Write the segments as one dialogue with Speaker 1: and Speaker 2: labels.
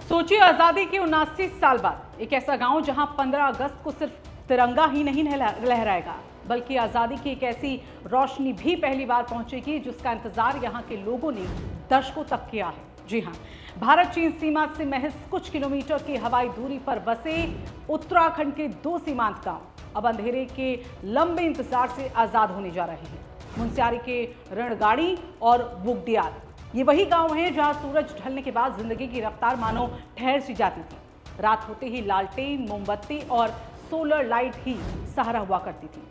Speaker 1: सोचिए, आजादी के 79 साल बाद एक ऐसा गांव जहां 15 अगस्त को सिर्फ तिरंगा ही नहीं लहराएगा, बल्कि आजादी की एक ऐसी रोशनी भी पहली बार पहुंचेगी जिसका इंतजार यहां के लोगों ने दशकों तक किया है। जी हां, भारत चीन सीमा से महज कुछ किलोमीटर की हवाई दूरी पर बसे उत्तराखंड के 2 सीमांत गांव अब अंधेरे के लंबे इंतजार से आजाद होने जा रहे हैं। मुनस्यारी के रणगाड़ी और बुगडियाल, ये वही गांव हैं जहां सूरज ढलने के बाद जिंदगी की रफ्तार मानो ठहर सी जाती थी। रात होते ही लालटेन, मोमबत्ती और सोलर लाइट ही सहारा हुआ करती थी,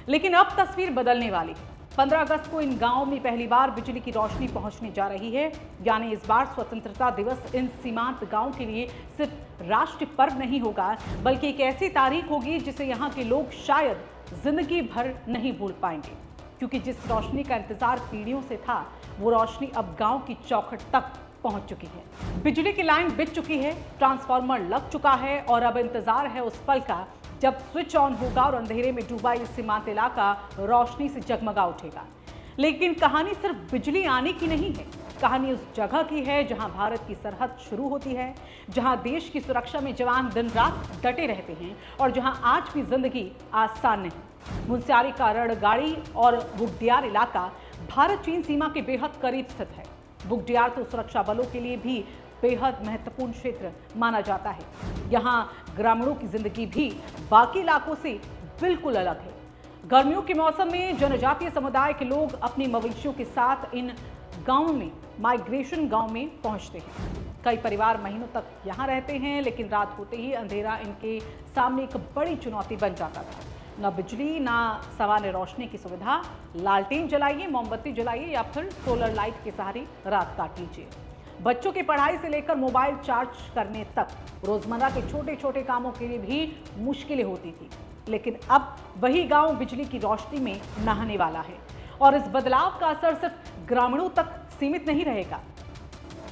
Speaker 1: लेकिन अब तस्वीर बदलने वाली है। 15 अगस्त को इन गांवों में पहली बार बिजली की रोशनी पहुंचने जा रही है। यानी इस बार स्वतंत्रता दिवस इन सीमांत गांव के लिए सिर्फ राष्ट्रीय पर्व नहीं होगा, बल्कि एक ऐसी तारीख होगी जिसे यहाँ के लोग शायद जिंदगी भर नहीं भूल पाएंगे, क्योंकि जिस रोशनी का इंतजार पीढ़ियों से था, वो रोशनी अब गांव की चौखट तक पहुंच चुकी है। बिजली की लाइन बिछ चुकी है, ट्रांसफार्मर लग चुका है और अब इंतजार है उस पल का जब स्विच ऑन होगा और अंधेरे में डूबा ये सीमांत इलाका रोशनी से जगमगा उठेगा। लेकिन कहानी सिर्फ बिजली आने की नहीं है, कहानी उस जगह की है जहां भारत की सरहद शुरू होती है, जहां देश की सुरक्षा में जवान दिन रात डटे रहते हैं और जहां आज भी जिंदगी आसान नहीं। मुनस्यारी का रणगाड़ी और बुगडियाल इलाका भारत चीन सीमा के बेहद करीब स्थित है। बुगडियाल तो सुरक्षा बलों के लिए भी बेहद महत्वपूर्ण क्षेत्र माना जाता है। यहाँ ग्रामीणों की जिंदगी भी बाकी इलाकों से बिल्कुल अलग है। गर्मियों के मौसम में जनजातीय समुदाय के लोग अपने मवेशियों के साथ इन गांवों में, माइग्रेशन गांव में पहुंचते हैं। कई परिवार महीनों तक यहाँ रहते हैं, लेकिन रात होते ही अंधेरा इनके सामने एक बड़ी चुनौती बन जाता था। ना बिजली, ना सवाने रोशनी की सुविधा। लालटेन जलाइए, मोमबत्ती जलाइए या फिर सोलर लाइट के सहारे रात काट लीजिए। बच्चों की पढ़ाई से लेकर मोबाइल चार्ज करने तक रोजमर्रा के छोटे छोटे कामों के लिए भी मुश्किलें होती थी। लेकिन अब वही गांव बिजली की रोशनी में नहाने वाला है और इस बदलाव का असर सिर्फ ग्रामीणों तक सीमित नहीं रहेगा।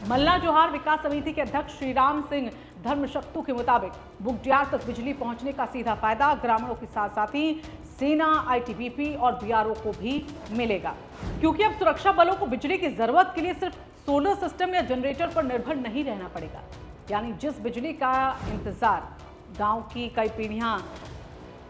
Speaker 1: मल्ला जोहार विकास समिति के अध्यक्ष श्रीराम सिंह धर्मशक्तु के मुताबिक बुगडियाल तक बिजली पहुंचने का सीधा फायदा ग्रामीणों के साथ साथ ही सेना, आईटीबीपी और बीआरओ को भी मिलेगा, क्योंकि अब सुरक्षा बलों को बिजली की जरूरत के लिए सिर्फ सोलर सिस्टम या जनरेटर पर निर्भर नहीं रहना पड़ेगा। यानी जिस बिजली का इंतजार गांव की कई पीढ़ियां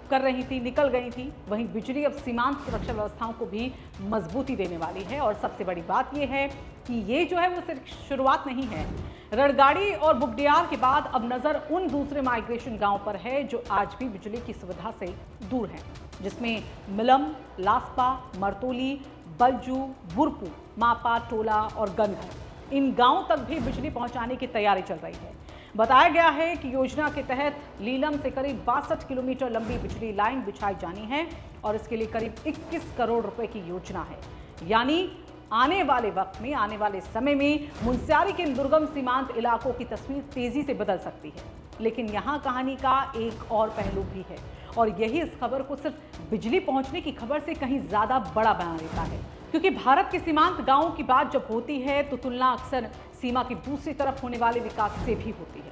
Speaker 1: कर रही थी, निकल गई थी, वहीं बिजली अब सीमांत सुरक्षा व्यवस्थाओं को भी मजबूती देने वाली है। और सबसे बड़ी बात यह है कि ये जो है वो सिर्फ शुरुआत नहीं है। रणगाड़ी और बुगडियाल के बाद अब नजर उन दूसरे माइग्रेशन गांव पर है जो आज भी बिजली की सुविधा से दूर हैं, जिसमें मिलम, लास्पा, मरतोली, बलजू, बुरपू, मापा, टोला और गनघर। इन गांवों तक भी बिजली पहुंचाने की तैयारी चल रही है। बताया गया है कि योजना के तहत लीलम से करीब 62 किलोमीटर लंबी बिजली लाइन बिछाई जानी है और इसके लिए करीब 21 करोड़ रुपए की योजना है। यानी आने वाले वक्त में, आने वाले समय में मुनस्यारी के इन दुर्गम सीमांत इलाकों की तस्वीर तेजी से बदल सकती है। लेकिन यहाँ कहानी का एक और पहलू भी है और यही इस खबर को सिर्फ बिजली पहुंचने की खबर से कहीं ज्यादा बड़ा बना देता है, क्योंकि भारत के सीमांत गांवों की बात जब होती है तो तुलना अक्सर सीमा की दूसरी तरफ होने वाले विकास से भी होती है।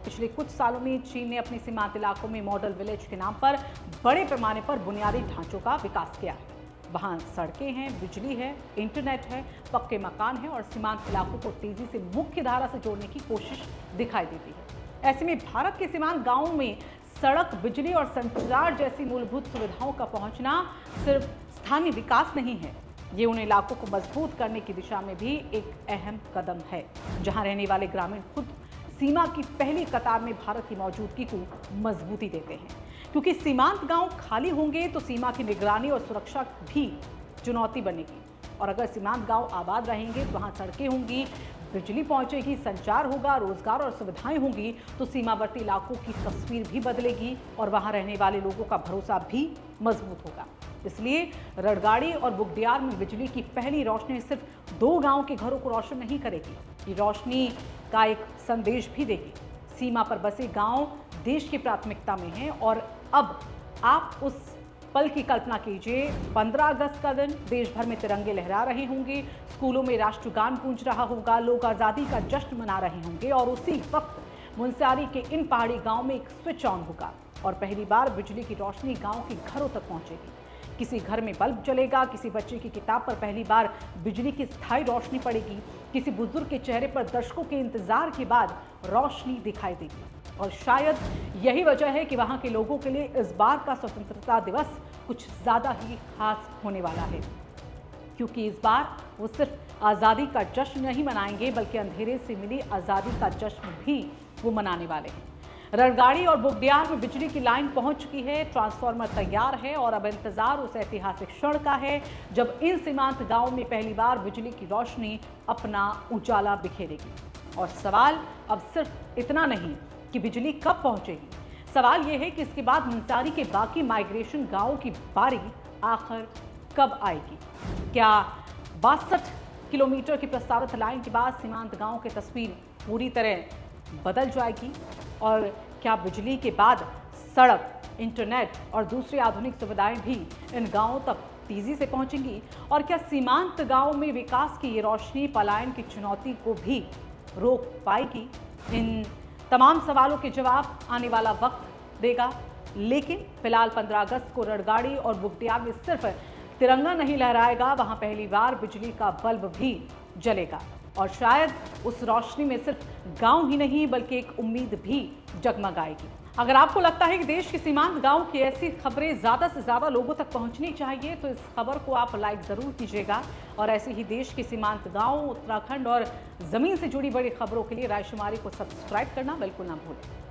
Speaker 1: पिछले कुछ सालों में चीन ने अपने सीमांत इलाकों में मॉडल विलेज के नाम पर बड़े पैमाने पर बुनियादी ढांचों का विकास किया है। वहां सड़कें हैं, बिजली है, इंटरनेट है, पक्के मकान है और सीमांत इलाकों को तेजी से मुख्य धारा से जोड़ने की कोशिश दिखाई देती है। ऐसे में भारत के सीमांत गांवों में सड़क, बिजली और संचार जैसी मूलभूत सुविधाओं का पहुंचना सिर्फ स्थानीय विकास नहीं है, ये उन इलाकों को मजबूत करने की दिशा में भी एक अहम कदम है, जहां रहने वाले ग्रामीण खुद सीमा की पहली कतार में भारत की मौजूदगी को मजबूती देते हैं। क्योंकि सीमांत गांव खाली होंगे तो सीमा की निगरानी और सुरक्षा भी चुनौती बनेगी, और अगर सीमांत गांव आबाद रहेंगे तो वहां सड़कें होंगी, बिजली पहुंचेगी, संचार होगा, रोजगार और सुविधाएं होंगी, तो सीमावर्ती इलाकों की तस्वीर भी बदलेगी और वहां रहने वाले लोगों का भरोसा भी मजबूत होगा। इसलिए रणगाड़ी और बुगडियाल में बिजली की पहली रोशनी सिर्फ 2 गांव के घरों को रोशन नहीं करेगी, ये रोशनी का एक संदेश भी देगी। सीमा पर बसे गांव देश की प्राथमिकता में हैं और अब आप उस पल की कल्पना कीजिए, 15 अगस्त का दिन देश भर में तिरंगे लहरा रहे होंगे, स्कूलों में राष्ट्रगान गूंज रहा होगा, लोग आज़ादी का जश्न मना रहे होंगे और उसी वक्त मुनस्यारी के इन पहाड़ी गांव में एक स्विच ऑन होगा और पहली बार बिजली की रोशनी गांव के घरों तक पहुंचेगी। किसी घर में बल्ब जलेगा, किसी बच्चे की किताब पर पहली बार बिजली की स्थायी रोशनी पड़ेगी, किसी बुजुर्ग के चेहरे पर दशकों के इंतजार के बाद रोशनी दिखाई देगी। और शायद यही वजह है कि वहां के लोगों के लिए इस बार का स्वतंत्रता दिवस कुछ ज्यादा ही खास होने वाला है, क्योंकि इस बार वो सिर्फ आज़ादी का जश्न नहीं मनाएंगे बल्कि अंधेरे से मिली आज़ादी का जश्न भी वो मनाने वाले हैं। रणगाड़ी और बुग्याल में बिजली की लाइन पहुंच चुकी है, ट्रांसफार्मर तैयार है और अब इंतजार उस ऐतिहासिक क्षण का है जब इन सीमांत गांव में पहली बार बिजली की रोशनी अपना उजाला बिखेरेगी। और सवाल अब सिर्फ इतना नहीं कि बिजली कब पहुंचेगी, सवाल यह है कि इसके बाद मुंसारी के बाकी माइग्रेशन गांवों की बारी आखिर कब आएगी। क्या 62 किलोमीटर की प्रस्तावित लाइन के बाद सीमांत गांव की तस्वीर पूरी तरह बदल जाएगी? और क्या बिजली के बाद सड़क, इंटरनेट और दूसरी आधुनिक सुविधाएं भी इन गांवों तक तेजी से पहुंचेंगी? और क्या सीमांत गांव में विकास की ये रोशनी पलायन की चुनौती को भी रोक पाएगी? इन तमाम सवालों के जवाब आने वाला वक्त देगा। लेकिन फिलहाल 15 अगस्त को रणगाड़ी और बुग्याल में सिर्फ तिरंगा नहीं लहराएगा, वहां पहली बार बिजली का बल्ब भी जलेगा। और शायद उस रोशनी में सिर्फ गांव ही नहीं बल्कि एक उम्मीद भी जगमगाएगी। अगर आपको लगता है कि देश के सीमांत गांव की ऐसी खबरें ज़्यादा से ज़्यादा लोगों तक पहुंचनी चाहिए तो इस खबर को आप लाइक ज़रूर कीजिएगा। और ऐसे ही देश के सीमांत गांव, उत्तराखंड और ज़मीन से जुड़ी बड़ी खबरों के लिए रायशुमारी को सब्सक्राइब करना बिल्कुल ना भूलें।